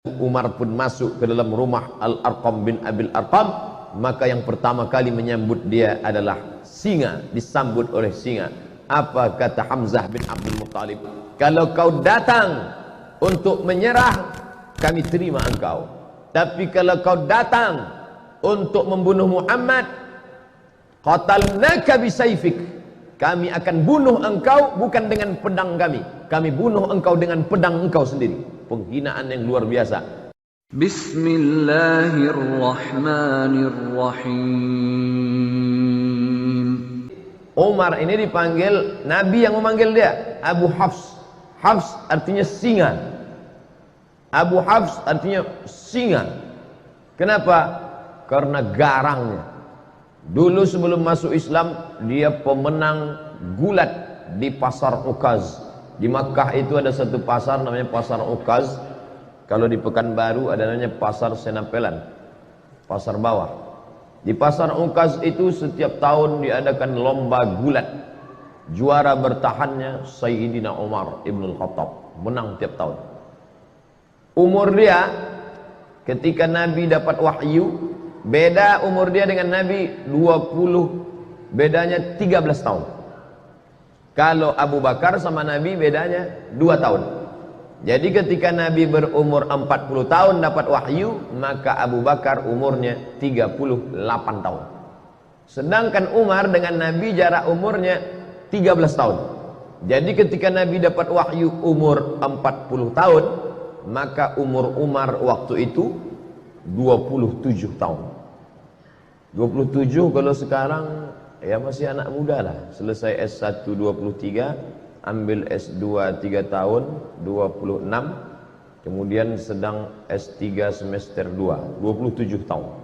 Umar pun masuk ke dalam rumah Al-Arqam bin Abil Arqam, maka yang pertama kali menyambut dia adalah singa, disambut oleh singa. Apa kata Hamzah bin Abdul Muttalib? Kalau kau datang untuk menyerah, kami terima engkau. Tapi kalau kau datang untuk membunuh Muhammad, qatalnaka bisayfik, kami akan bunuh engkau bukan dengan pedang kami, kami bunuh engkau dengan pedang engkau sendiri. Penghinaan yang luar biasa. Bismillahirrahmanirrahim. Umar ini dipanggil, Nabi yang memanggil dia Abu Hafs. Hafs artinya singa. Abu Hafs artinya singa. Kenapa? Karena garangnya. Dulu sebelum masuk Islam, dia pemenang gulat di pasar Ukaz. Di Makkah itu ada satu pasar namanya pasar Ukaz. Kalau di Pekanbaru ada namanya pasar Senapelan, pasar bawah. Di pasar Ukaz itu setiap tahun diadakan lomba gulat. Juara bertahannya Sayyidina Umar Ibn Khattab, menang tiap tahun. Umur dia ketika Nabi dapat wahyu, beda umur dia dengan Nabi 20, bedanya 13 tahun. Kalau Abu Bakar sama Nabi bedanya 2 tahun. Jadi ketika Nabi berumur 40 tahun dapat wahyu, maka Abu Bakar umurnya 38 tahun. Sedangkan Umar dengan Nabi jarak umurnya 13 tahun. Jadi ketika Nabi dapat wahyu umur 40 tahun, maka umur Umar waktu itu 27 tahun. 27 kalau sekarang ya masih anak muda lah. Selesai S1 23, ambil S2 3 tahun 26, kemudian sedang S3 semester 2 27 tahun.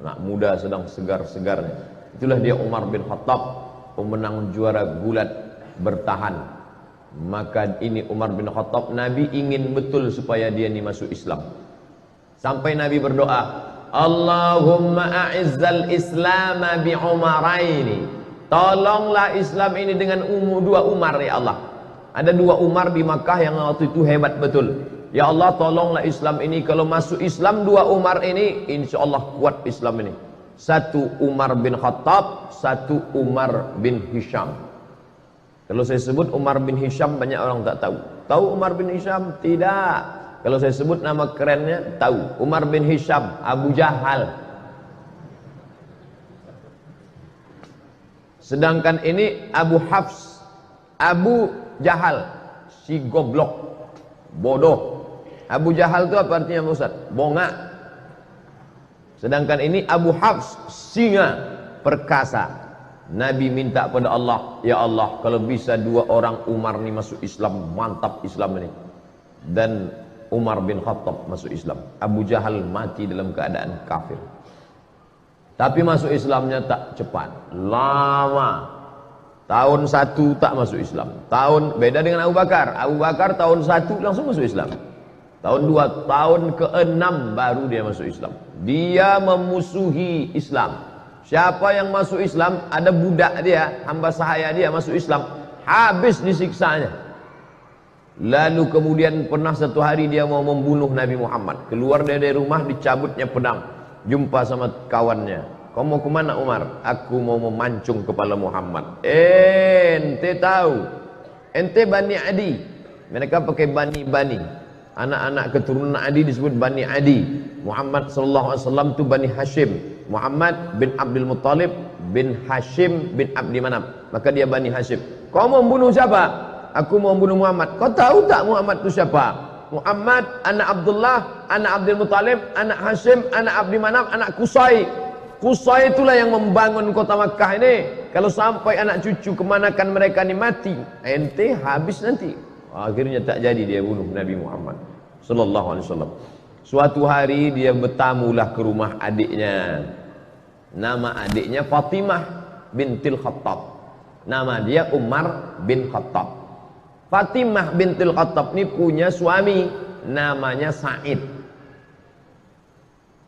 Anak muda sedang segar-segarnya. Itulah dia Umar bin Khattab, pemenang juara gulat bertahan. Maka ini Umar bin Khattab, Nabi ingin betul supaya dia ini masuk Islam. Sampai Nabi berdoa, Allahumma a'izzal Islam bi Umaraini, tolonglah Islam ini dengan dua Umar ya Allah. Ada 2 Umar di Makkah yang waktu itu hebat betul. Ya Allah, tolonglah Islam ini, kalau masuk Islam 2 Umar ini, insya Allah kuat Islam ini. 1 Umar bin Khattab, 1 Umar bin Hisham. Kalau saya sebut Umar bin Hisham, banyak orang tak tahu. Tahu Umar bin Hisham? Tidak. Kalau saya sebut nama kerennya, tahu. Umar bin Hisham, Abu Jahal. Sedangkan ini Abu Hafs, Abu Jahal, si goblok, bodoh. Abu Jahal itu apa artinya Ustaz? Bongak. Sedangkan ini Abu Hafs, singa, perkasa. Nabi minta pada Allah, ya Allah, kalau bisa 2 orang Umar ini masuk Islam, mantap Islam ini. Dan Umar bin Khattab masuk Islam. Abu Jahal mati dalam keadaan kafir. Tapi masuk Islamnya tak cepat, lama. Tahun 1 tak masuk Islam. Tahun beda dengan Abu Bakar. Abu Bakar tahun 1 langsung masuk Islam. Tahun 2, tahun ke-6 baru dia masuk Islam. Dia memusuhi Islam. Siapa yang masuk Islam, ada budak dia, hamba sahaya dia masuk Islam, habis disiksanya. Lalu kemudian pernah satu hari dia mau membunuh Nabi Muhammad. Keluar dari rumah, dicabutnya pedang. Jumpa sama kawannya. Kau mau kemana Umar? Aku mau memancung kepala Muhammad. Ente tahu, ente Bani Adi. Mereka pakai Bani. Anak-anak keturunan Adi disebut Bani Adi. Muhammad SAW itu Bani Hashim. Muhammad bin Abdul Muttalib bin Hashim bin Abdi Manaf. Maka dia Bani Hashim. Kau mau membunuh siapa? Aku mau bunuh Muhammad. Kau tahu tak Muhammad itu siapa? Muhammad, anak Abdullah, anak Abdul Muttalib, anak Hashim, anak Abdi Manaf, anak Qusay. Qusay itulah yang membangun kota Makkah ini. Kalau sampai anak cucu kemanakan mereka ini mati, ente habis nanti. Akhirnya tak jadi dia bunuh Nabi Muhammad sallallahu alaihi wasallam. Suatu hari dia bertamulah ke rumah adiknya. Nama adiknya Fatimah bintil Khattab. Nama dia Umar bin Khattab. Fatimah bintil Khattab ini punya suami namanya Said.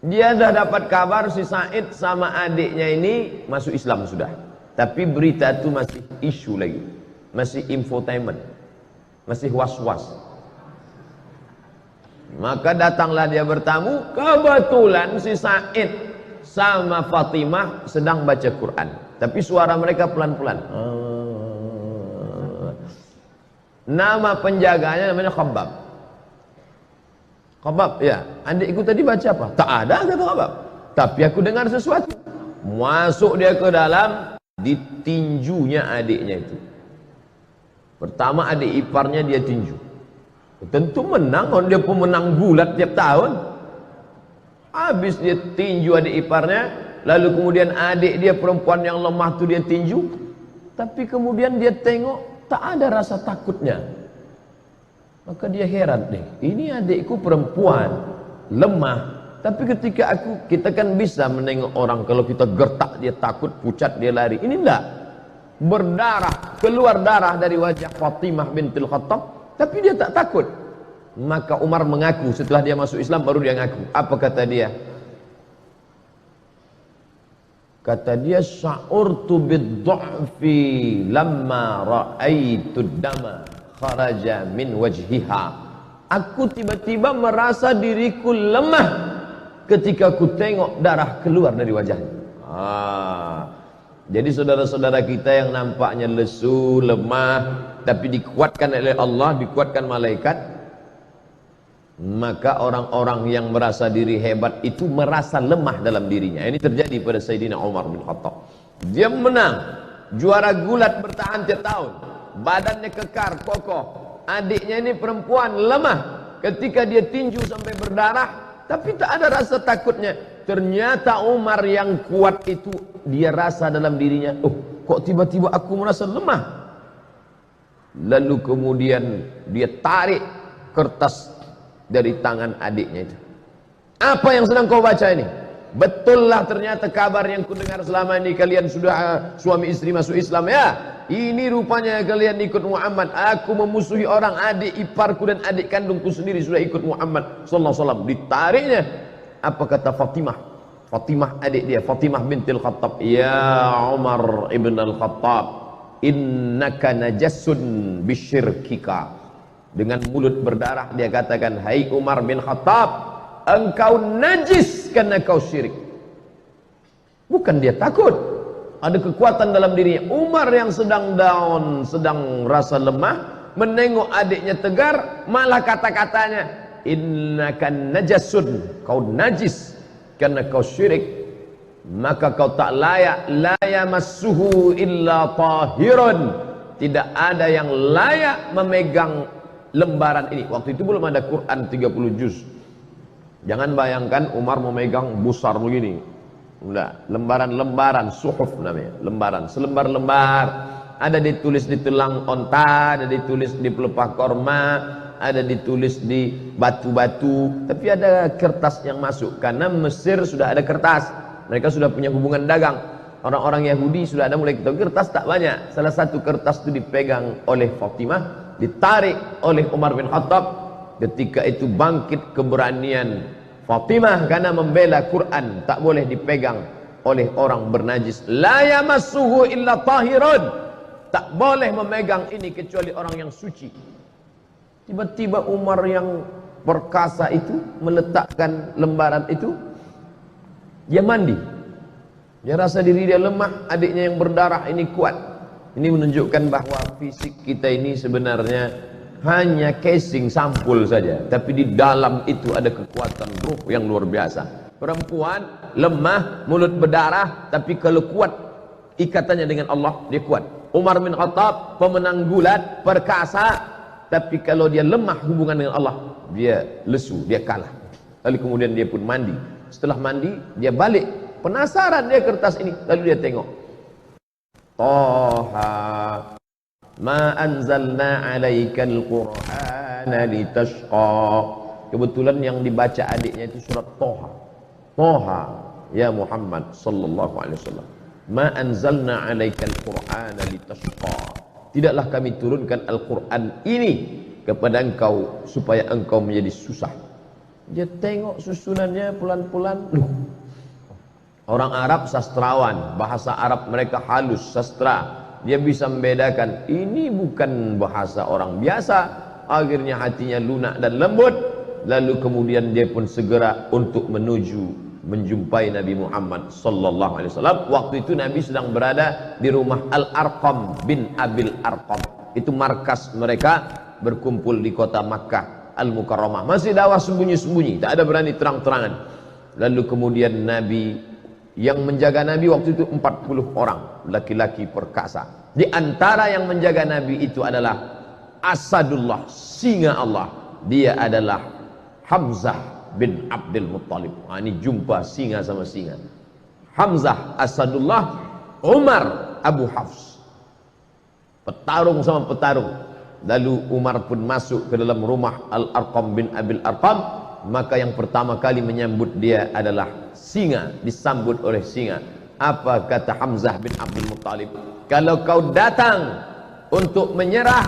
Dia dah dapat kabar si Said sama adiknya ini masuk Islam sudah. Tapi berita itu masih isu lagi. Masih infotainment. Masih was-was. Maka datanglah dia bertamu, kebetulan si Said sama Fatimah sedang baca Quran, tapi suara mereka pelan-pelan. Nama penjaganya namanya Khabbab. Khabbab, ya, adikku tadi baca apa? Tak ada, kata Khabbab. Tapi aku dengar sesuatu. Masuk dia ke dalam, ditinjunya adiknya itu. Pertama adik iparnya dia tinju. Tentu menang, dia pemenang gulat tiap tahun. Habis dia tinju adik iparnya, lalu kemudian adik dia perempuan yang lemah tu dia tinju. Tapi kemudian dia tengok tak ada rasa takutnya. Maka dia heran deh, ini adikku perempuan lemah. Tapi ketika kita kan bisa menengok orang, kalau kita gertak dia takut, pucat dia lari. Ini enggak, berdarah, keluar darah dari wajah Fatimah bintul Khattab, tapi dia tak takut. Maka Umar mengaku, setelah dia masuk Islam baru dia ngaku. Apa kata dia? Kata dia, sya'urtu bid-du'fi lamma ra'aitu dama kharaja min wajhiha. Aku tiba-tiba merasa diriku lemah ketika aku tengok darah keluar dari wajahnya. Jadi saudara-saudara kita yang nampaknya lesu, lemah, tapi dikuatkan oleh Allah, dikuatkan malaikat, maka orang-orang yang merasa diri hebat itu merasa lemah dalam dirinya. Ini terjadi pada Sayyidina Umar bin Khattab. Dia menang, juara gulat, bertahan tiap tahun, badannya kekar, kokoh. Adiknya ini perempuan, lemah. Ketika dia tinju sampai berdarah, tapi tak ada rasa takutnya. Ternyata Umar yang kuat itu, dia rasa dalam dirinya, oh kok tiba-tiba aku merasa lemah. Lalu kemudian dia tarik kertas dari tangan adiknya itu. Apa yang sedang kau baca ini? Betullah ternyata kabar yang kudengar selama ini, kalian sudah suami istri masuk Islam ya. Ini rupanya kalian ikut Muhammad. Aku memusuhi orang, adik iparku dan adik kandungku sendiri sudah ikut Muhammad sallallahu alaihi wasallam. Ditariknya. Apa kata Fatimah? Fatimah adik dia, Fatimah bintil Khattab. Ya Umar ibn al-Khattab, innaka najasun bisyirkika. Dengan mulut berdarah dia katakan, hai Umar bin Khattab, engkau najis karena kau syirik. Bukan dia takut, ada kekuatan dalam dirinya. Umar yang sedang down, sedang rasa lemah, menengok adiknya tegar, malah kata-katanya, innaka najasun, kau najis karena kau syirik. Maka kau tak layak, la yamassuhu illa tahirun. Tidak ada yang layak memegang lembaran ini. Waktu itu belum ada Quran 30 juz. Jangan bayangkan Umar memegang besar begini. Enggak, lembaran-lembaran, suhuf namanya, lembaran, selembar-lembar. Ada ditulis di tulang onta, ada ditulis di pelepah korma, ada ditulis di batu-batu. Tapi ada kertas yang masuk, karena Mesir sudah ada kertas. Mereka sudah punya hubungan dagang. Orang-orang Yahudi sudah ada mulai kita kertas tak banyak. Salah satu kertas itu dipegang oleh Fatimah, ditarik oleh Umar bin Khattab. Ketika itu bangkit keberanian Fatimah karena membela Quran, tak boleh dipegang oleh orang bernajis. La yamassuhu illa tahirun. Tak boleh memegang ini kecuali orang yang suci. Tiba-tiba Umar yang perkasa itu meletakkan lembaran itu, dia mandi. Dia rasa diri dia lemah, adiknya yang berdarah ini kuat. Ini menunjukkan bahwa fisik kita ini sebenarnya hanya casing, sampul saja, tapi di dalam itu ada kekuatan ruh yang luar biasa. Perempuan lemah, mulut berdarah, tapi kalau kuat ikatannya dengan Allah, dia kuat. Umar bin Khattab pemenang gulat, perkasa, tapi kalau dia lemah hubungan dengan Allah, dia lesu, dia kalah. Lalu kemudian dia pun mandi. Setelah mandi, dia balik, penasaran dia kertas ini, lalu dia tengok. Toha ma anzalna alaikal qur'ana litashqa. Kebetulan yang dibaca adiknya itu surat Toha. Toha ya Muhammad sallallahu alaihi wasallam, ma anzalna alaikal qur'ana litashqa. Tidaklah kami turunkan Al-Qur'an ini kepada engkau supaya engkau menjadi susah. Dia tengok susunannya pelan-pelan. Orang Arab sastrawan, bahasa Arab mereka halus, sastra. Dia bisa membedakan ini bukan bahasa orang biasa. Akhirnya hatinya lunak dan lembut. lalu kemudian dia pun segera untuk menuju menjumpai Nabi Muhammad sallallahu alaihi wasallam. Waktu itu Nabi sedang berada di rumah Al-Arqam bin Abil Arqam. Itu markas mereka berkumpul di kota Makkah Al-Mukarramah. Masih dakwah sembunyi-sembunyi, tak ada berani terang-terangan. Lalu kemudian Nabi, yang menjaga Nabi waktu itu 40 orang laki-laki perkasa. Di antara yang menjaga Nabi itu adalah Asadullah, singa Allah. Dia adalah Hamzah bin Abdul Muttalib. Ini jumpa singa sama singa. Hamzah Asadullah, Umar Abu Hafs. Petarung sama petarung. Lalu Umar pun masuk ke dalam rumah Al-Arqam bin Abil Arqam. Maka yang pertama kali menyambut dia adalah singa, disambut oleh singa. Apa kata Hamzah bin Abdul Muttalib? Kalau kau datang untuk menyerah,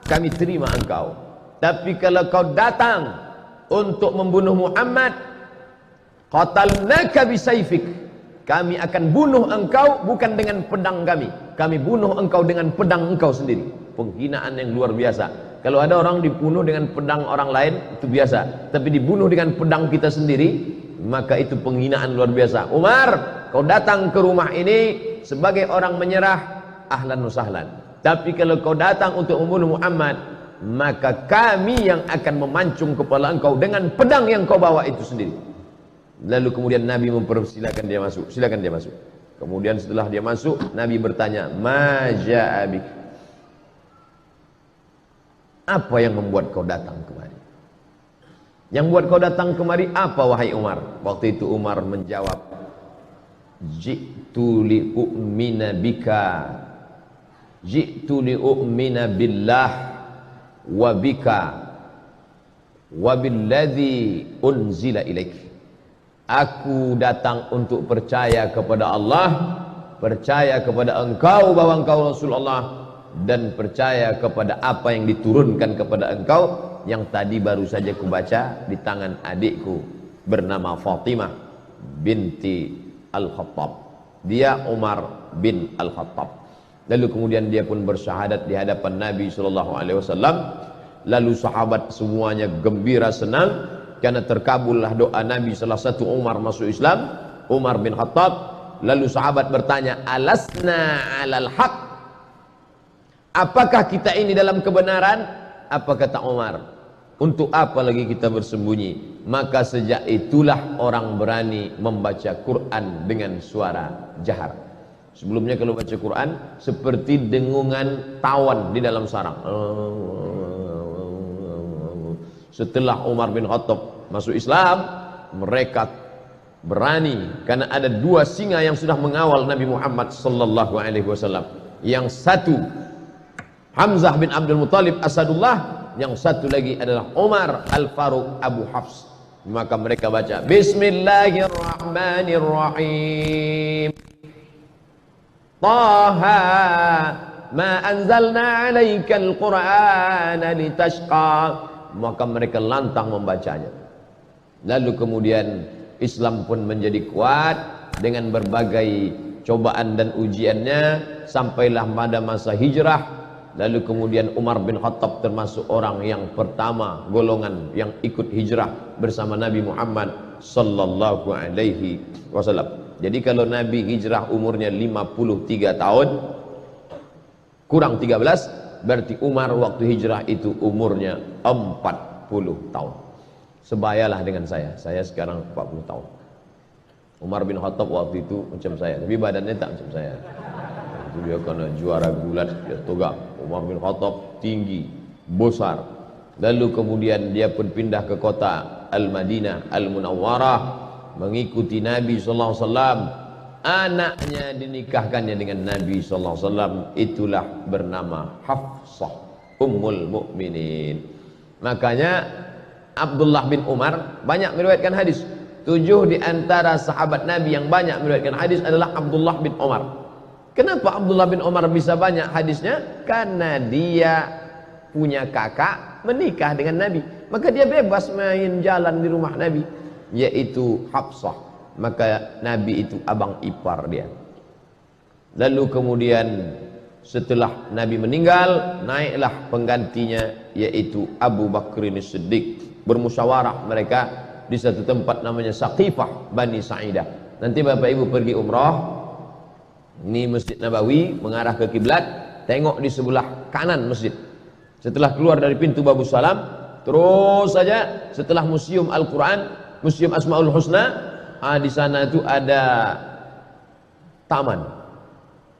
kami terima engkau. Tapi kalau kau datang untuk membunuh Muhammad, qatalnaka bisayfik, kami akan bunuh engkau bukan dengan pedang kami, kami bunuh engkau dengan pedang engkau sendiri. Penghinaan yang luar biasa. Kalau ada orang dibunuh dengan pedang orang lain itu biasa, tapi dibunuh dengan pedang kita sendiri, maka itu penghinaan luar biasa. Umar, kau datang ke rumah ini sebagai orang menyerah, ahlan wa sahlan. Tapi kalau kau datang untuk membunuh Muhammad, maka kami yang akan memancung kepala engkau dengan pedang yang kau bawa itu sendiri. Lalu kemudian Nabi mempersilakan dia masuk. Silakan dia masuk. Kemudian setelah dia masuk, Nabi bertanya, "Ma ja'abik?" Apa yang membuat kau datang kemari? Yang buat kau datang kemari apa, wahai Umar? Waktu itu Umar menjawab, "Ji'tu li'u'mina bika, ji'tu li'u'mina billah wa bika wa billadzi unzila ilaik." Aku datang untuk percaya kepada Allah, percaya kepada engkau bahwa engkau Rasulullah, dan percaya kepada apa yang diturunkan kepada engkau, yang tadi baru saja kubaca di tangan adikku bernama Fatimah binti Al-Khattab. Dia Umar bin Al-Khattab. Lalu kemudian dia pun bersyahadat di hadapan Nabi SAW. Lalu sahabat semuanya gembira senang karena terkabullah doa Nabi. Salah satu Umar masuk Islam, Umar bin Khattab. Lalu sahabat bertanya, "Alasna alal haq?" Apakah kita ini dalam kebenaran? Apa kata Umar? Untuk apa lagi kita bersembunyi? Maka sejak itulah orang berani membaca Quran dengan suara jahar. Sebelumnya kalau baca Quran seperti dengungan tawon di dalam sarang. Setelah Umar bin Khattab masuk Islam, mereka berani karena ada dua singa yang sudah mengawal Nabi Muhammad sallallahu alaihi wasallam. Yang satu Hamzah bin Abdul Muttalib Asadullah, yang satu lagi adalah Umar Al-Faruq Abu Hafs. Maka mereka baca Bismillahirrahmanirrahim, Taha ma anzalna alaikal qur'ana litashqa. Maka mereka lantang membacanya. Lalu kemudian Islam pun menjadi kuat dengan berbagai cobaan dan ujiannya, sampailah pada masa hijrah. Lalu kemudian Umar bin Khattab termasuk orang yang pertama golongan yang ikut hijrah bersama Nabi Muhammad sallallahu alaihi wasallam. Jadi kalau Nabi hijrah umurnya 53 tahun kurang 13, berarti Umar waktu hijrah itu umurnya 40 tahun. Sebayalah dengan saya sekarang 40 tahun. Umar bin Khattab waktu itu macam saya, tapi badannya tak macam saya. Itu dia karena juara gulat, dia tegak. Umar bin Khattab tinggi, besar. Lalu kemudian dia pun pindah ke kota Al-Madinah Al-Munawwarah, mengikuti Nabi SAW. Anaknya dinikahkannya dengan Nabi SAW, itulah bernama Hafsah Ummul Mukminin. Makanya Abdullah bin Umar banyak meriwayatkan hadis. 7 di antara sahabat Nabi yang banyak meriwayatkan hadis adalah Abdullah bin Umar. Kenapa Abdullah bin Umar bisa banyak hadisnya? Karena dia punya kakak menikah dengan Nabi, maka dia bebas main jalan di rumah Nabi, yaitu Hafsah. Maka Nabi itu abang ipar dia. Lalu kemudian setelah Nabi meninggal, naiklah penggantinya, yaitu Abu Bakr As-Siddiq bermusyawarah mereka di satu tempat namanya Saqifah Bani Sa'idah. Nanti Bapak Ibu pergi umrah, ini Masjid Nabawi mengarah ke kiblat, tengok di sebelah kanan masjid. Setelah keluar dari pintu Babus Salam, terus saja setelah Museum Al-Quran, Museum Asmaul Husna, di sana itu ada taman,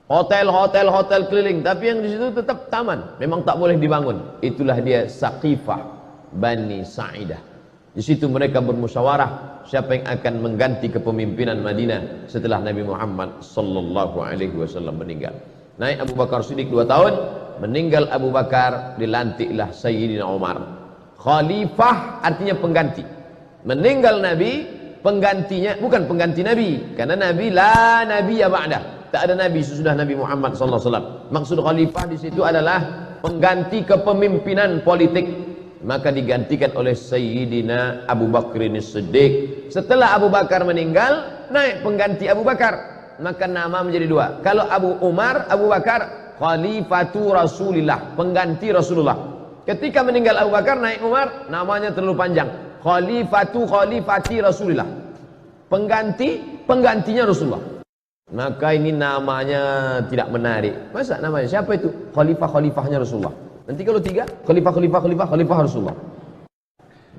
hotel keliling, tapi yang di situ tetap taman, memang tak boleh dibangun. Itulah dia Saqifah Bani Sa'idah. Di situ mereka bermusyawarah siapa yang akan mengganti kepemimpinan Madinah setelah Nabi Muhammad sallallahu alaihi wasallam meninggal. Naik Abu Bakar Siddiq 2 tahun, meninggal Abu Bakar, dilantiklah Sayyidina Umar. Khalifah artinya pengganti. Meninggal Nabi, penggantinya bukan pengganti Nabi, karena Nabi la nabiyya ba'dah. Tak ada Nabi sesudah Nabi Muhammad sallallahu alaihi wasallam. Maksud khalifah di situ adalah pengganti kepemimpinan politik. Maka digantikan oleh Sayyidina Abu Bakr As-Siddiq. Setelah Abu Bakar meninggal, naik pengganti Abu Bakar, maka nama menjadi 2. Kalau Abu Bakar Khalifatu Rasulillah, pengganti Rasulullah. Ketika meninggal Abu Bakar, naik Umar, namanya terlalu panjang, Khalifati Rasulillah, penggantinya Rasulullah. Maka ini namanya tidak menarik. Masa namanya siapa itu? Khalifahnya Rasulullah. Nanti kalau 3, khalifah Rasulullah.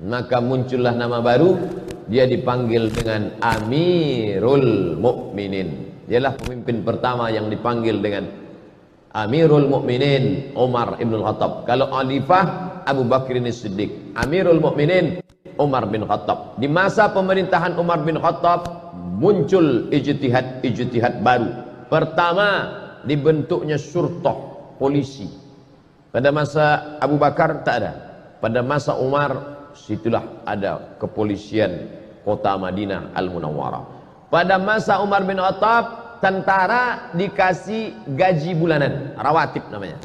Maka muncullah nama baru, dia dipanggil dengan Amirul Mukminin. Dialah pemimpin pertama yang dipanggil dengan Amirul Mukminin, Umar ibn Khattab. Kalau khalifah, Abu Bakr As-Siddiq. Amirul Mukminin, Umar bin Khattab. Di masa pemerintahan Umar bin Khattab muncul ijtihad baru. Pertama, dibentuknya syurtah, polisi. Pada masa Abu Bakar tak ada. Pada masa Umar, situlah ada kepolisian kota Madinah Al-Munawwarah. Pada masa Umar bin Khattab, tentara dikasih gaji bulanan, rawatib namanya.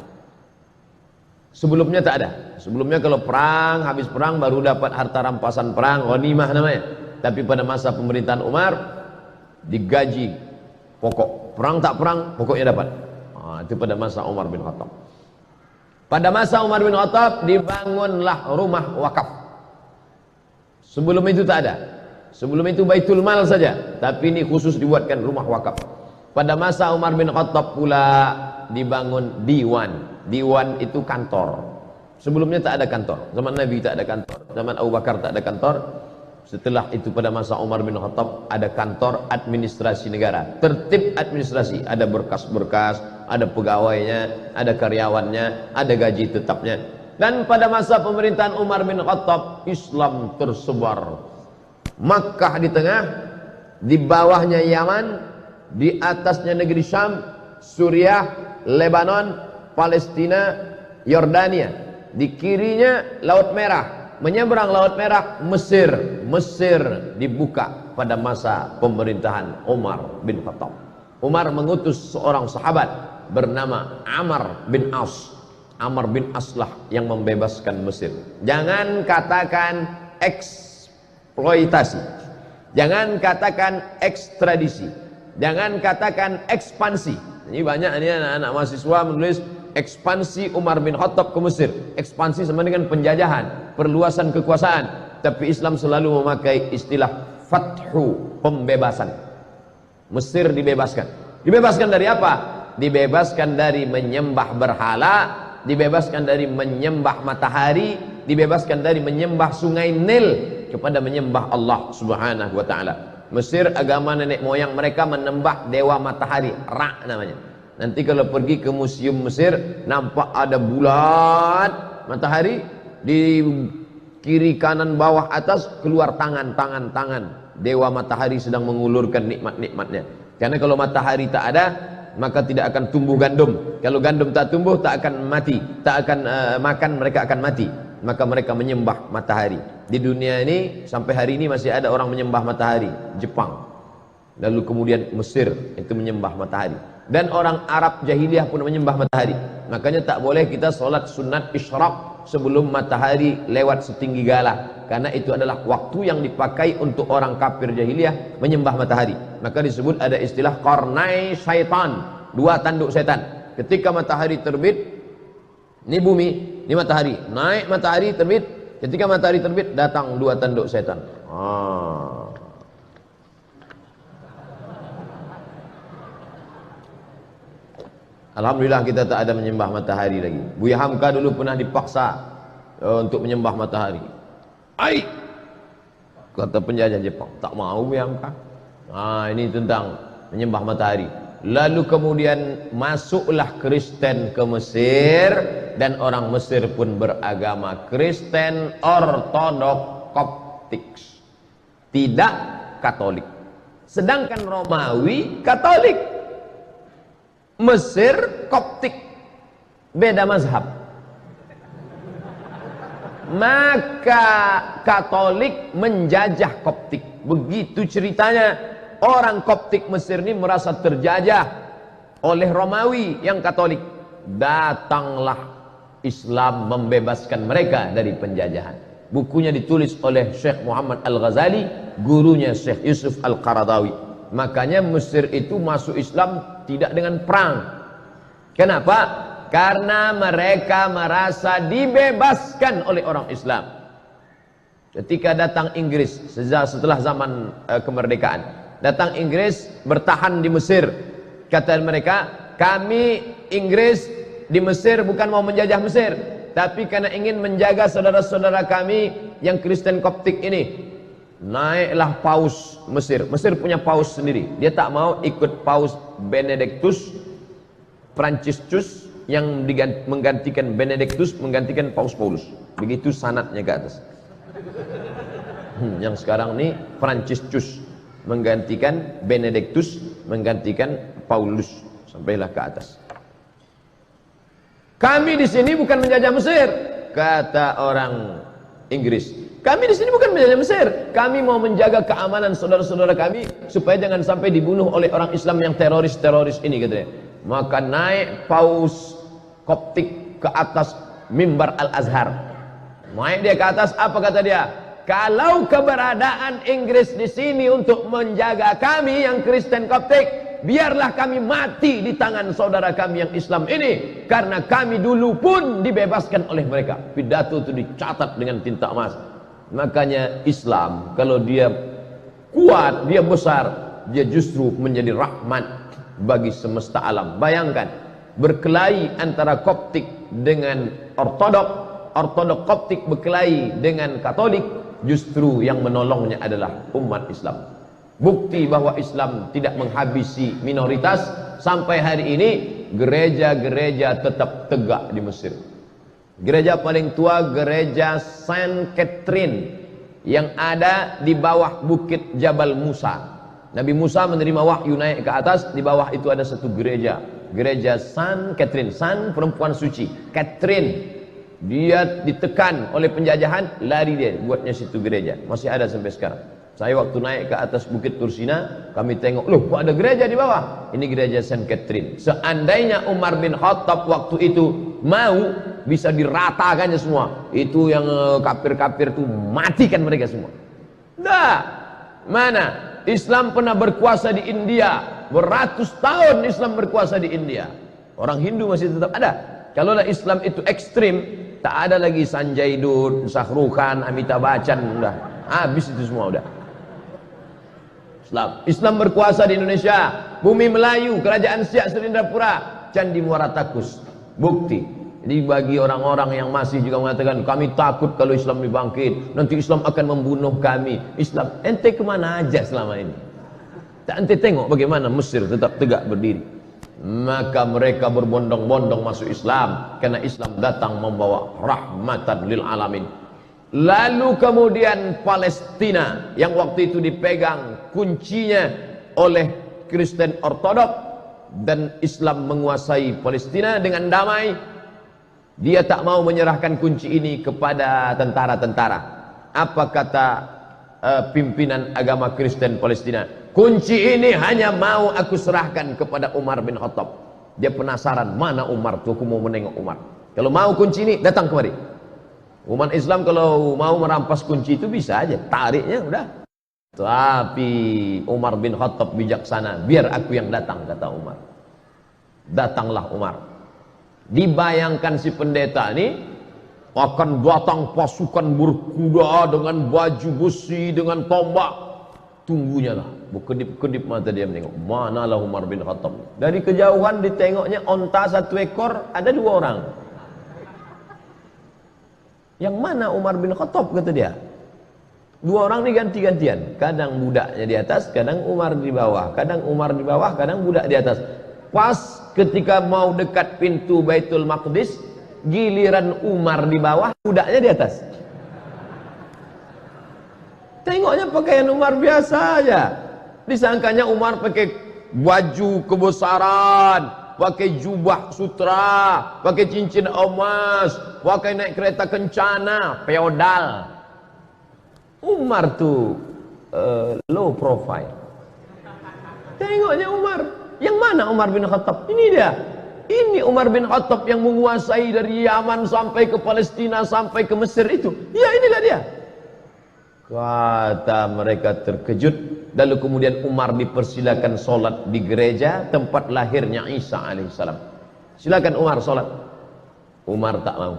Sebelumnya tak ada. Sebelumnya kalau perang, habis perang baru dapat harta rampasan perang, ghanimah namanya. Tapi pada masa pemerintahan Umar, digaji pokok. Perang tak perang, pokoknya dapat. Itu pada masa Umar bin Khattab. Pada masa Umar bin Khattab dibangunlah rumah wakaf. Sebelum itu tak ada. Sebelum itu Baitul Mal saja, tapi ini khusus dibuatkan rumah wakaf. Pada masa Umar bin Khattab pula dibangun diwan. Diwan itu kantor. Sebelumnya tak ada kantor. Zaman Nabi tak ada kantor. Zaman Abu Bakar tak ada kantor. Setelah itu pada masa Umar bin Khattab ada kantor administrasi negara, tertib administrasi, ada berkas-berkas, ada pegawainya, ada karyawannya, ada gaji tetapnya. Dan pada masa pemerintahan Umar bin Khattab, Islam tersebar. Makkah di tengah, di bawahnya Yaman, di atasnya negeri Syam, Suriah, Lebanon, Palestina, Yordania. Di kirinya Laut Merah. Menyeberang Laut Merah, Mesir. Mesir dibuka pada masa pemerintahan Umar bin Khattab. Umar mengutus seorang sahabat bernama Amr bin As. Amr bin As lah yang membebaskan Mesir. Jangan katakan eksploitasi, jangan katakan ekstradisi, jangan katakan ekspansi. Ini banyak ini anak-anak mahasiswa menulis ekspansi Umar bin Khattab ke Mesir. Ekspansi sama dengan penjajahan, perluasan kekuasaan. Tapi Islam selalu memakai istilah fathu, pembebasan. Mesir dibebaskan. Dibebaskan dari apa? Dibebaskan dari menyembah berhala, dibebaskan dari menyembah matahari, dibebaskan dari menyembah sungai Nil kepada menyembah Allah Subhanahu wa taala. Mesir agama nenek moyang mereka menyembah dewa matahari, Ra namanya. Nanti kalau pergi ke museum Mesir, nampak ada bulat matahari, di kiri kanan bawah atas keluar tangan dewa matahari sedang mengulurkan nikmat-nikmatnya. Karena kalau matahari tak ada, maka tidak akan tumbuh gandum. Kalau gandum tak tumbuh, tak akan mati, tak akan makan, mereka akan mati. Maka mereka menyembah matahari. Di dunia ini sampai hari ini masih ada orang menyembah matahari. Jepang, lalu kemudian Mesir itu menyembah matahari. Dan orang Arab jahiliyah pun menyembah matahari. Makanya tak boleh kita sholat sunat isyraq sebelum matahari lewat setinggi gala, karena itu adalah waktu yang dipakai untuk orang kafir jahiliyah menyembah matahari. Maka disebut ada istilah qarnai syaitan, 2 tanduk setan. Ketika matahari terbit, ini bumi, ini matahari, naik matahari terbit, Ketika matahari terbit, datang 2 tanduk setan. Alhamdulillah kita tak ada menyembah matahari lagi. Buya Hamka dulu pernah dipaksa untuk menyembah matahari. Ai, kata penjajah Jepang, tak mau Buya Hamka. Ini tentang menyembah matahari. Lalu kemudian masuklah Kristen ke Mesir, dan orang Mesir pun beragama Kristen Ortodok Koptik, tidak Katolik. Sedangkan Romawi Katolik, Mesir Koptik, beda mazhab. Maka Katolik menjajah Koptik. Begitu ceritanya. Orang Koptik Mesir ini merasa terjajah oleh Romawi yang Katolik. Datanglah Islam membebaskan mereka dari penjajahan. Bukunya ditulis oleh Syekh Muhammad Al-Ghazali, gurunya Syekh Yusuf Al-Qaradawi. Makanya Mesir itu masuk Islam tidak dengan perang. Kenapa? Karena mereka merasa dibebaskan oleh orang Islam. Ketika datang Inggris setelah zaman kemerdekaan, datang Inggris bertahan di Mesir. Kata mereka, kami Inggris di Mesir bukan mau menjajah Mesir, tapi karena ingin menjaga saudara-saudara kami yang Kristen Koptik ini. Naiklah paus Mesir. Mesir punya paus sendiri. Dia tak mau ikut paus Benedictus Franciscus yang menggantikan Benedictus, menggantikan paus Paulus. Begitu sanadnya ke atas. Yang sekarang ini Franciscus menggantikan Benedictus, menggantikan Paulus, sampailah ke atas. Kami di sini bukan menjajah Mesir, kata orang Inggris. Kami di sini bukan menjajah Mesir. Kami mau menjaga keamanan saudara-saudara kami supaya jangan sampai dibunuh oleh orang Islam yang teroris-teroris ini, katanya. Maka naik paus Koptik ke atas mimbar Al-Azhar. Naik dia ke atas, apa kata dia? Kalau keberadaan Inggris di sini untuk menjaga kami yang Kristen Koptik, biarlah kami mati di tangan saudara kami yang Islam ini, karena kami dulu pun dibebaskan oleh mereka. Pidato itu dicatat dengan tinta emas. Makanya Islam kalau dia kuat, dia besar, dia justru menjadi rahmat bagi semesta alam. Bayangkan berkelahi antara Koptik dengan Ortodok, Ortodok Koptik berkelahi dengan Katolik, justru yang menolongnya adalah umat Islam. Bukti bahwa Islam tidak menghabisi minoritas. Sampai hari ini gereja-gereja tetap tegak di Mesir. Gereja paling tua gereja Saint Catherine yang ada di bawah bukit Jabal Musa. Nabi Musa menerima wahyu naik ke atas, di bawah itu ada satu gereja, gereja Saint Catherine, Saint perempuan suci, Catherine. Dia ditekan oleh penjajahan, lari dia buatnya situ gereja, masih ada sampai sekarang. Saya waktu naik ke atas bukit Tursina, kami tengok, loh kok ada gereja di bawah? Ini gereja Saint Catherine. Seandainya Umar bin Khattab waktu itu mau, bisa diratakannya semua. Itu yang kafir-kafir itu matikan mereka semua. Dah, mana? Islam pernah berkuasa di India, beratus tahun Islam berkuasa di India. Orang Hindu masih tetap ada. Kalau Islam itu ekstrim, tak ada lagi Sanjay Dutt, Shahrukh Khan, Amitabh Bachchan, udah habis itu semua udah. Islam berkuasa di Indonesia, bumi Melayu, kerajaan Siak Serindrapura, Candi Muara Takus. Bukti. Jadi bagi orang-orang yang masih juga mengatakan kami takut kalau Islam dibangkit, nanti Islam akan membunuh kami. Islam, ente kemana aja selama ini? Tak ente tengok bagaimana Mesir tetap tegak berdiri. Maka mereka berbondong-bondong masuk Islam karena Islam datang membawa rahmatan lil alamin. Lalu kemudian Palestina yang waktu itu dipegang kuncinya oleh Kristen Ortodok dan Islam menguasai Palestina dengan damai. Dia tak mau menyerahkan kunci ini kepada tentara-tentara. Apa kata pimpinan agama Kristen Palestina? Kunci ini hanya mau aku serahkan kepada Umar bin Khattab. Dia penasaran mana Umar tuh, aku mau menengok Umar. Kalau mau kunci ini datang kemari. Umat Islam kalau mau merampas kunci itu bisa aja, tariknya udah. Tapi Umar bin Khattab bijaksana, biar aku yang datang, kata Umar. Datanglah Umar. Dibayangkan si pendeta ini akan datang pasukan berkuda dengan baju besi, dengan tombak. Tunggunya lah, berkedip-kedip mata dia menengok. Manalah Umar bin Khattab. Dari kejauhan ditengoknya onta satu ekor, ada 2 orang. Yang mana Umar bin Khattab, kata dia. 2 orang ini ganti-gantian. Kadang budaknya di atas, kadang Umar di bawah. Kadang Umar di bawah, kadang budak di atas. Pas ketika mau dekat pintu Baitul Maqdis, giliran Umar di bawah, budaknya di atas. Tengoknya pakaian Umar biasa aja. Disangkanya Umar pakai baju kebesaran, pakai jubah sutra, pakai cincin emas, pakai naik kereta kencana, feodal. Umar tuh low profile. Tengoknya Umar. Yang mana Umar bin Khattab? Ini dia. Ini Umar bin Khattab yang menguasai dari Yaman sampai ke Palestina, sampai ke Mesir itu. Ya, inilah dia. Kata mereka terkejut. Lalu kemudian Umar dipersilakan solat di gereja tempat lahirnya Isa alaihissalam. Silakan Umar solat. Umar tak mau.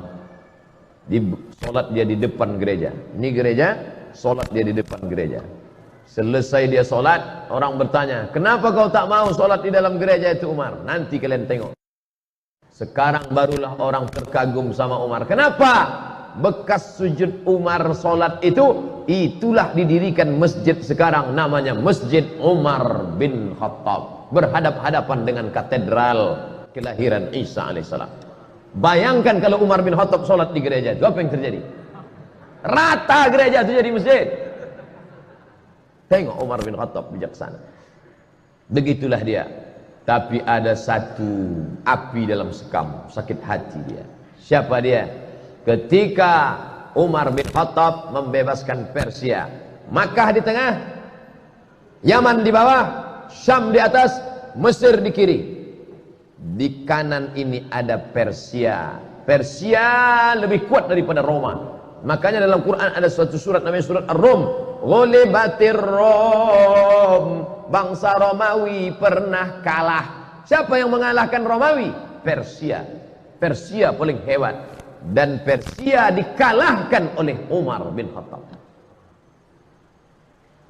Solat dia di depan gereja. Ini gereja, solat dia di depan gereja. Selesai dia solat, orang bertanya, kenapa kau tak mau solat di dalam gereja itu Umar? Nanti kalian tengok. Sekarang barulah orang terkagum sama Umar. Kenapa? Bekas sujud Umar solat itu, itulah didirikan masjid sekarang, namanya Masjid Umar bin Khattab, berhadap-hadapan dengan katedral kelahiran Isa alaihissalam. Bayangkan kalau Umar bin Khattab solat di gereja itu, apa yang terjadi? Rata gereja itu jadi masjid. Tengok Umar bin Khattab bijaksana. Begitulah dia. Tapi ada satu api dalam sekam, sakit hati dia. Siapa dia? Ketika Umar bin Khattab membebaskan Persia, Makkah di tengah, Yaman di bawah, Syam di atas, Mesir di kiri. Di kanan ini ada Persia. Persia lebih kuat daripada Roma. Makanya dalam Quran ada suatu surat namanya surat Ar-Rum. Ghulibatir Rom. Bangsa Romawi pernah kalah. Siapa yang mengalahkan Romawi? Persia. Persia paling hebat. Dan Persia dikalahkan oleh Umar bin Khattab.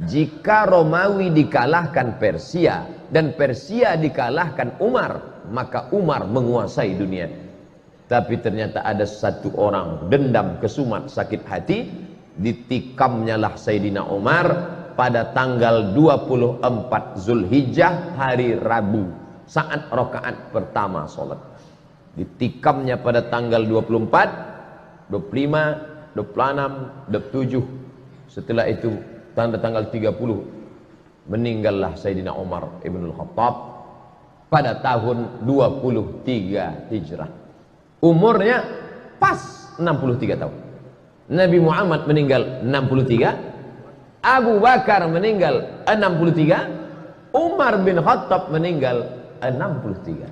Jika Romawi dikalahkan Persia dan Persia dikalahkan Umar, maka Umar menguasai dunia. Tapi ternyata ada satu orang dendam, kesumat, sakit hati, ditikamnya lah Sayyidina Umar pada tanggal 24 Zulhijjah, hari Rabu, saat rakaat pertama sholat. Ditikamnya pada tanggal 24, 25, 26, 27. Setelah itu tanggal 30 meninggallah Sayyidina Umar Ibnul Khattab pada tahun 23 Hijrah. Umurnya pas 63 tahun. Nabi Muhammad meninggal 63, Abu Bakar meninggal 63, Umar bin Khattab meninggal 63.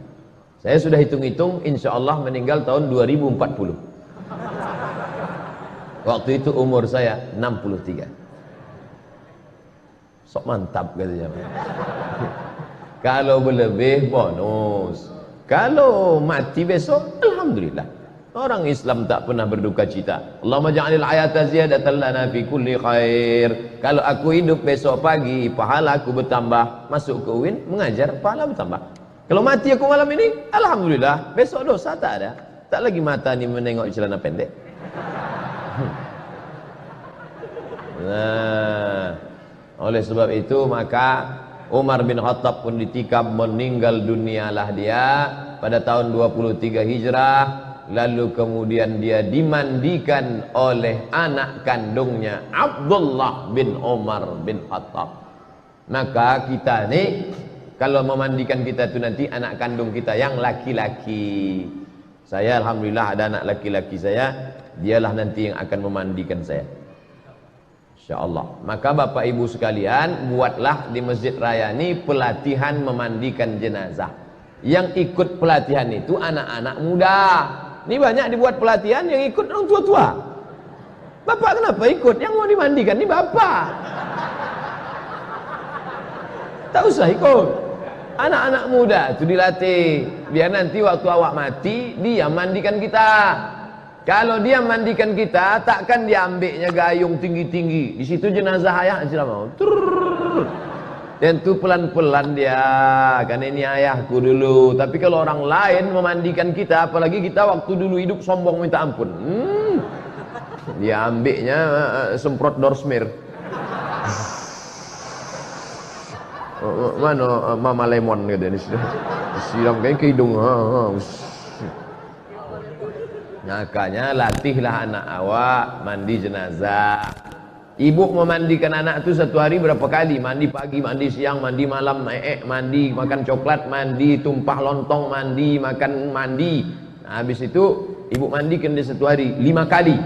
Saya sudah hitung-hitung, insya Allah meninggal tahun 2040. Waktu itu umur saya 63. Sok mantap katanya. Kalau berlebih bonus. Kalau mati besok, alhamdulillah. Orang Islam tak pernah berduka cita. Allahumma ja'alil hayata ziyadatan lana fi kulli khair. Kalau aku hidup besok pagi, pahala aku bertambah. Masuk ke UIN, mengajar, pahala bertambah. Kalau mati aku malam ini, alhamdulillah. Besok dosa tak ada. Tak lagi mata ni menengok celana pendek. Nah, oleh sebab itu maka Umar bin Khattab pun ditikam, meninggal dunialah dia pada tahun 23 Hijrah. Lalu kemudian dia dimandikan oleh anak kandungnya Abdullah bin Umar bin Khattab. Maka kita ni kalau memandikan kita tu nanti anak kandung kita yang laki-laki. Saya alhamdulillah ada anak laki-laki saya, dialah nanti yang akan memandikan saya, InsyaAllah. Maka Bapak Ibu sekalian, buatlah di Masjid Raya ini pelatihan memandikan jenazah. Yang ikut pelatihan itu anak-anak muda. Ini banyak dibuat pelatihan yang ikut orang tua-tua. Bapak kenapa ikut? Yang mau dimandikan ini bapak. Tak usah ikut. Anak-anak muda itu dilatih. Biar nanti waktu awak mati, dia mandikan kita. Kalau dia mandikan kita, takkan dia ambilnya gayung tinggi-tinggi. Di situ jenazah ayah sudah mau. Tentu pelan-pelan dia, karena ini ayahku dulu. Tapi kalau orang lain memandikan kita, apalagi kita waktu dulu hidup sombong minta ampun. Dia ambilnya semprot dorsmir. Mana Mama Lemon katanya siram kayak ke hidung. Makanya latihlah anak awak mandi jenazah. Ibu memandikan anak itu satu hari berapa kali? Mandi pagi, mandi siang, mandi malam, mandi, makan coklat, mandi, tumpah lontong, mandi, makan, mandi. Nah, habis itu ibu mandikan dia satu hari 5 kali.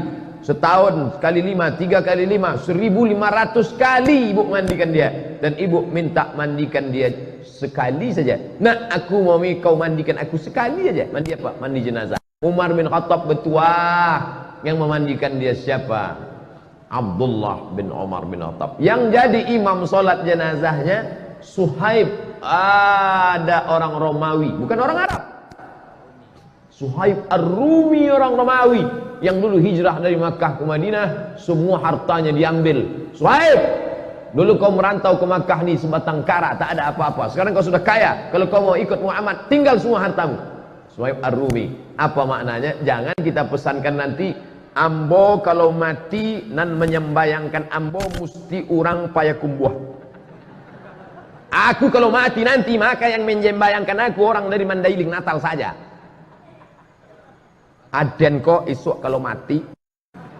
Setahun kali 5, 3 kali 5, 1500 kali ibu mandikan dia. Dan ibu minta mandikan dia sekali saja. Nah, aku mau kau mandikan aku sekali saja. Mandi apa? Mandi jenazah. Umar bin Khattab bertuah, yang memandikan dia siapa? Abdullah bin Umar bin Khattab. Yang jadi imam solat jenazahnya Suhaib. Ada orang Romawi, bukan orang Arab. Suhaib Ar-Rumi, orang Romawi yang dulu hijrah dari Makkah ke Madinah, semua hartanya diambil. Suhaib, dulu kau merantau ke Makkah nih sebatang kara, tak ada apa-apa. Sekarang kau sudah kaya, kalau kau mau ikut Muhammad, tinggal semua hartamu. Suhaib Ar-Rumi. Apa maknanya? Jangan kita pesankan nanti ambo kalau mati nan menyembayangkan ambo mesti orang payakumbuh. Aku kalau mati nanti maka yang menyembayangkan aku orang dari Mandailing Natal saja. Aden kok isuk kalau mati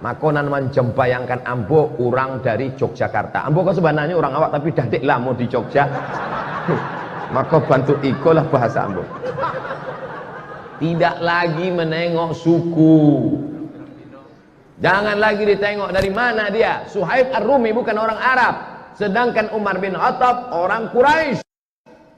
maka nan menyembayangkan ambo orang dari Yogyakarta. Ambo kok sebenarnya orang awak tapi dadik lah mau di Jogja. Maka bantu ikolah bahasa ambo. Tidak lagi menengok suku. Jangan lagi ditengok dari mana dia. Suhaib Ar-Rumi bukan orang Arab. Sedangkan Umar bin Khattab orang Quraisy.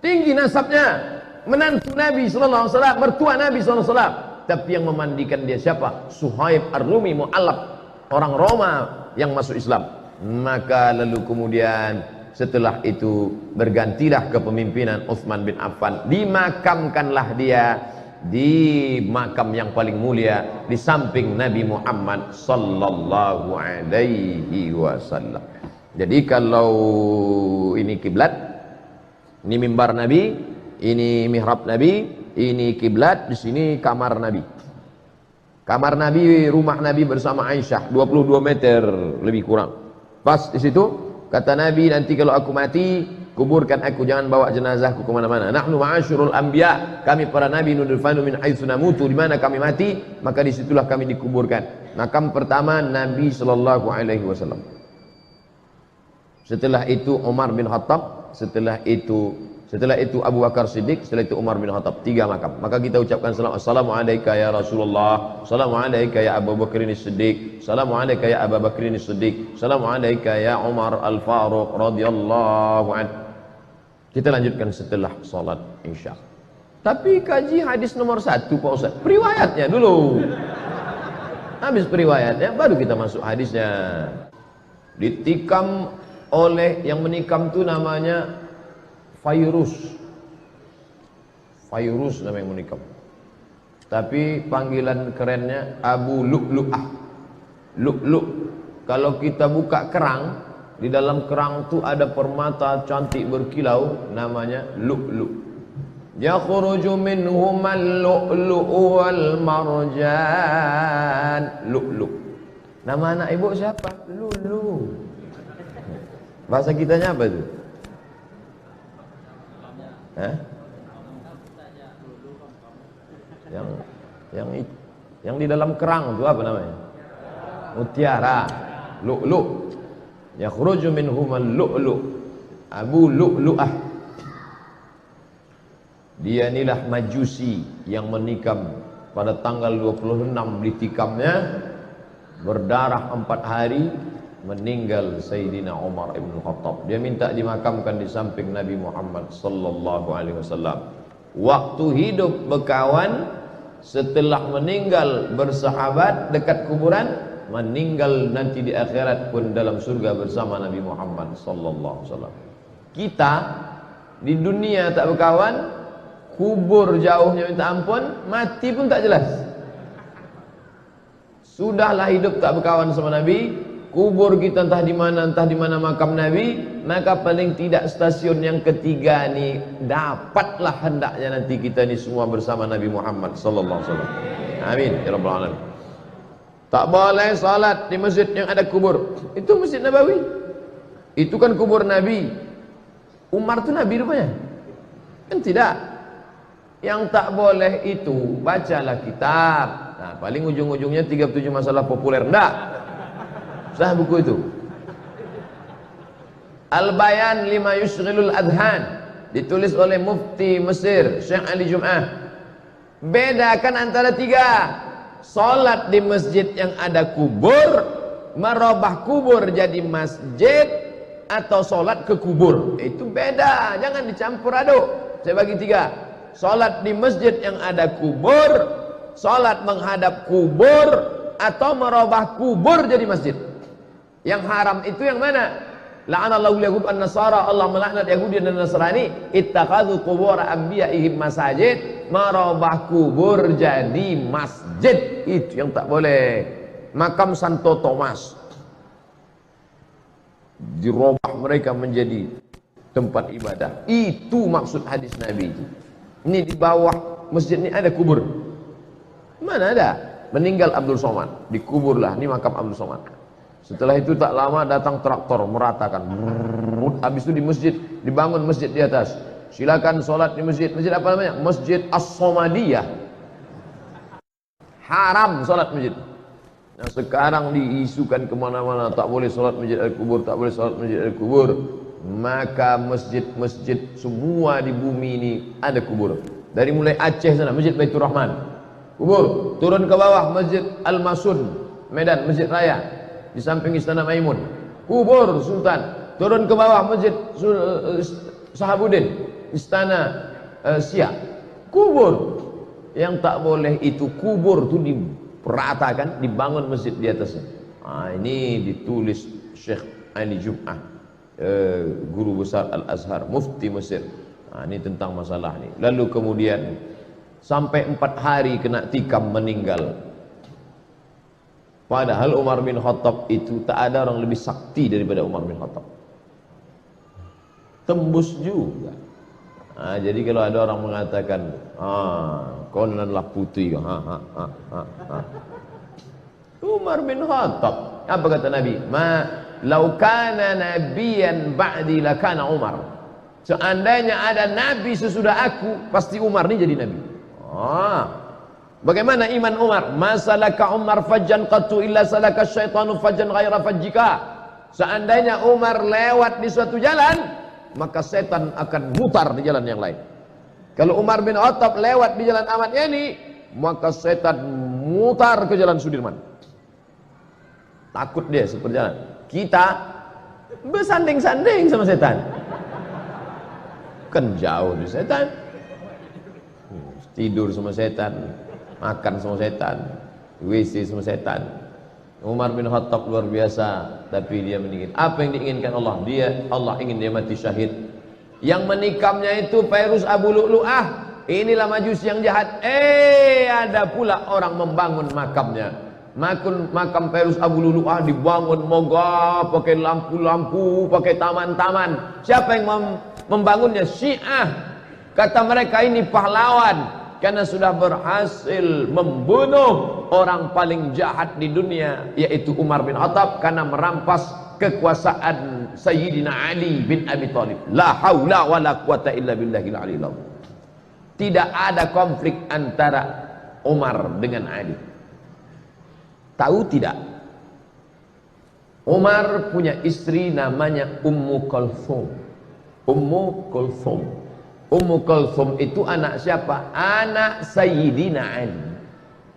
Tinggi nasabnya. Menantu Nabi SAW, mertua Nabi SAW. Tapi yang memandikan dia siapa? Suhaib Ar-Rumi mu'allab. Orang Roma yang masuk Islam. Maka lalu kemudian setelah itu bergantilah kepemimpinan Utsman bin Affan. Dimakamkanlah dia di makam yang paling mulia di samping Nabi Muhammad sallallahu alaihi wasallam. Jadi kalau ini kiblat, ini mimbar Nabi, ini mihrab Nabi, ini kiblat, di sini kamar Nabi. Kamar Nabi, rumah Nabi bersama Aisyah 22 meter lebih kurang. Pas di situ kata Nabi, nanti kalau aku mati kuburkan aku, jangan bawa jenazahku kemana-mana. Nahnu ma'asyurul anbiya, kami para nabi nudfanu min haitsu namutu, di mana kami mati maka disitulah kami dikuburkan. Makam pertama Nabi sallallahu alaihi wasallam. Setelah itu Umar bin Khattab, setelah itu Abu Bakar Siddiq, setelah itu Umar bin Khattab. 3 makam. Maka kita ucapkan salam, assalamu alayka ya Rasulullah, assalamu alayka ya Abu Bakar Siddiq, assalamu alayka ya Abu Bakar Siddiq, assalamu alayka ya Umar Al-Faruq radhiyallahu anhu. Kita lanjutkan setelah sholat Isya. Tapi kaji hadis nomor 1 Pak Ustaz, periwayatnya dulu. Habis periwayatnya baru kita masuk hadisnya. Ditikam oleh yang menikam itu namanya Fayrus. Fayrus namanya yang menikam. Tapi panggilan kerennya Abu Lu'lu'ah. Lu'lu'. Kalau kita buka kerang, di dalam kerang itu ada permata cantik berkilau, namanya lu'lu'. Yakhruju minhumal lu'lu'u wal marjan. Lu'lu'. Nama anak ibu siapa? Lulu. Bahasa kitanya apa itu? Hah? Yang di dalam kerang itu apa namanya? Mutiara. Lu'lu'. Yakhruju minhumal lu'lu'. Abu Lu'lu'ah. Dia inilah Majusi yang menikam pada tanggal 26 ditikamnya, berdarah 4 hari, meninggal Sayyidina Umar ibn Khattab. Dia minta dimakamkan di samping Nabi Muhammad sallallahu alaihi wasallam. Waktu hidup berkawan, setelah meninggal bersahabat dekat kuburan, meninggal nanti di akhirat pun dalam surga bersama Nabi Muhammad sallallahu alaihi wasallam. Kita di dunia tak berkawan, kubur jauhnya minta ampun, mati pun tak jelas. Sudahlah hidup tak berkawan sama Nabi, kubur kita entah di mana makam Nabi, maka paling tidak stasiun yang ketiga ni dapatlah hendaknya nanti kita ni semua bersama Nabi Muhammad sallallahu alaihi wasallam. Amin ya rabbal alamin. Tak boleh salat di masjid yang ada kubur. Itu Masjid Nabawi. Itu kan kubur Nabi. Umar tu Nabi rupanya? Kan tidak. Yang tak boleh itu bacalah kitab. Nah, paling ujung-ujungnya 37 masalah populer. Enggak. Sah buku itu. Al-Bayan lima yushghilul adhan, ditulis oleh Mufti Mesir Syekh Ali Jum'ah. Bedakan antara tiga. Salat di masjid yang ada kubur, merubah kubur jadi masjid, atau salat ke kubur. Itu beda, jangan dicampur aduk. Saya bagi tiga. Salat di masjid yang ada kubur, salat menghadap kubur, atau merubah kubur jadi masjid. Yang haram itu yang mana? La'anallahu yahud an-nasara, Allah melaknat Yahudi dan Nasrani, ittakhadhu qubur anbiya'ihim masajid, merubah kubur jadi masjid. Itu yang tak boleh. Makam Santo Thomas dirubah mereka menjadi tempat ibadah. Itu maksud hadis Nabi itu. Ini di bawah masjid ini ada kubur. Mana ada? Meninggal Abdul Somad, dikuburlah. Ini makam Abdul Somad. Setelah itu tak lama datang traktor meratakan. Habis itu di masjid dibangun masjid di atas. Silakan sholat di masjid. Masjid apa namanya? Masjid As-Somadiyah. Haram sholat masjid. Nah, sekarang diisukan kemana-mana, tak boleh sholat masjid al-kubur, tak boleh sholat masjid al-kubur. Maka masjid-masjid semua di bumi ini ada kubur. Dari mulai Aceh sana, Masjid Baitur Rahman, kubur. Turun ke bawah, Masjid Al-Masun, Medan, Masjid Raya, di samping Istana Maimun, kubur Sultan. Turun ke bawah, Masjid Sahabuddin, Istana Siak, kubur. Yang tak boleh itu kubur itu diperatakan, dibangun masjid di atasnya. Ini ditulis Syekh Ali Jum'ah, guru besar Al-Azhar, Mufti Mesir. Ini tentang masalah ini. Lalu kemudian sampai 4 hari kena tikam meninggal. Padahal Umar bin Khattab itu tak ada orang lebih sakti daripada Umar bin Khattab. Tembus juga. Jadi kalau ada orang mengatakan, kononlah putih, Umar bin Khattab. Apa kata Nabi? Lau kana nabiyan ba'di lakana Umar. Seandainya ada nabi sesudah aku, pasti Umar ini jadi nabi. Bagaimana iman Umar? Masalaka Umar fajjan qattu illa salaka syaitanu fajjan ghaira fajjika. Seandainya Umar lewat di suatu jalan, maka setan akan mutar di jalan yang lain. Kalau Umar bin Khattab lewat di jalan Ahmad Yani, maka setan mutar ke jalan Sudirman. Takut dia seperjalan. Kita bersanding-sanding sama setan. Kan jauh dari setan. Tidur sama setan, makan sama setan, WC sama setan. Umar bin Khattab luar biasa, tapi dia meninggal. Apa yang diinginkan Allah? Allah ingin dia mati syahid. Yang menikamnya itu Fairuz Abu Lu'lu'ah. Inilah Majusi yang jahat. Ada pula orang membangun makamnya. Makam Fairuz Abu Lu'lu'ah dibangun mogah, pakai lampu-lampu, pakai taman-taman. Siapa yang membangunnya? Syiah. Kata mereka ini pahlawan, karena sudah berhasil membunuh orang paling jahat di dunia, yaitu Umar bin Khattab, karena merampas kekuasaan Sayyidina Ali bin Abi Thalib. La haula wa la quwata illa billahil aliyil azim. Tidak ada konflik antara Umar dengan Ali. Tahu tidak? Umar punya istri namanya Ummu Kulthum. Ummu Kulthum. Ummu Kulthum itu anak siapa? Anak Sayyidina Ali.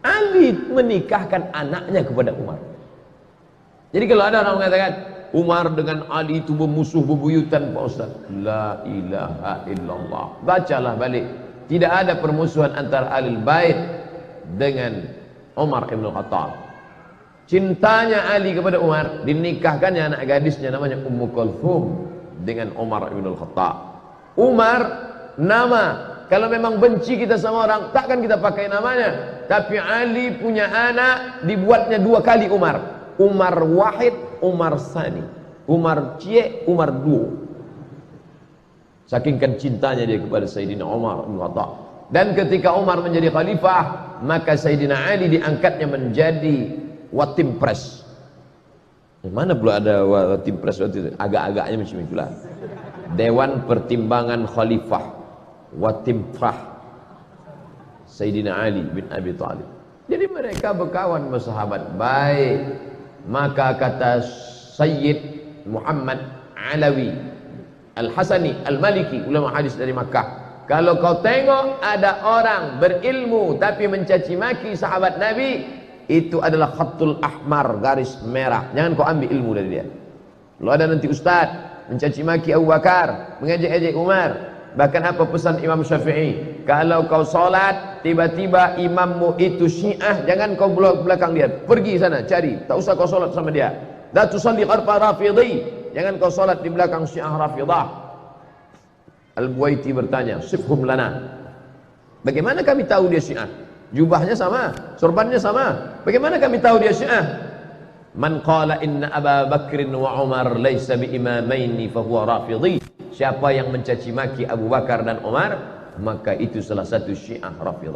Ali menikahkan anaknya kepada Umar. Jadi kalau ada orang mengatakan Umar dengan Ali itu bermusuh bebuyutan, Pak Ustaz, la ilaha illallah. Bacalah balik. Tidak ada permusuhan antara Ahlul Bait dengan Umar ibn Khattab. Cintanya Ali kepada Umar, dinikahkannya anak gadisnya namanya Ummu Kulthum dengan Umar ibn Khattab. Umar nama, kalau memang benci kita sama orang, takkan kita pakai namanya. Tapi Ali punya anak, dibuatnya 2 kali Umar. Umar Wahid, Umar Sani. Umar Cie, Umar Duo. Saking kan cintanya dia kepada Sayyidina Umar bin Khattab. Dan ketika Umar menjadi khalifah, maka Sayyidina Ali diangkatnya menjadi Watim Pres. Mana pula ada Watim Pres waktu itu? Agak-agaknya macam itulah. Dewan Pertimbangan Khalifah Watim Prah Sayyidina Ali bin Abi Thalib. Jadi mereka berkawan bersahabat baik. Maka kata Sayyid Muhammad Alawi Al-Hasani Al-Maliki, ulama hadis dari Makkah, kalau kau tengok ada orang berilmu tapi mencaci maki sahabat Nabi, itu adalah khatul ahmar, garis merah. Jangan kau ambil ilmu dari dia. Kalau ada nanti ustaz mencaci maki Abu Bakar, mengejek-ejek Umar, bahkan apa pesan Imam Syafi'i, kalau kau solat tiba-tiba imammu itu Syiah, jangan kau belakang dia, pergi sana cari, tak usah kau solat sama dia. La tusalli khalfa rafidhi, jangan kau solat di belakang Syiah Rafidah. Al-Buaiti bertanya, sifhum lana, bagaimana kami tahu dia Syiah? Jubahnya sama, sorbannya sama, bagaimana kami tahu dia Syiah? Man qala inna Aba Bakrin wa Umar laysa bi imamaini fahuwa rafidhi. Siapa yang mencaci maki Abu Bakar dan Umar, maka itu salah satu Syiah Rafidah.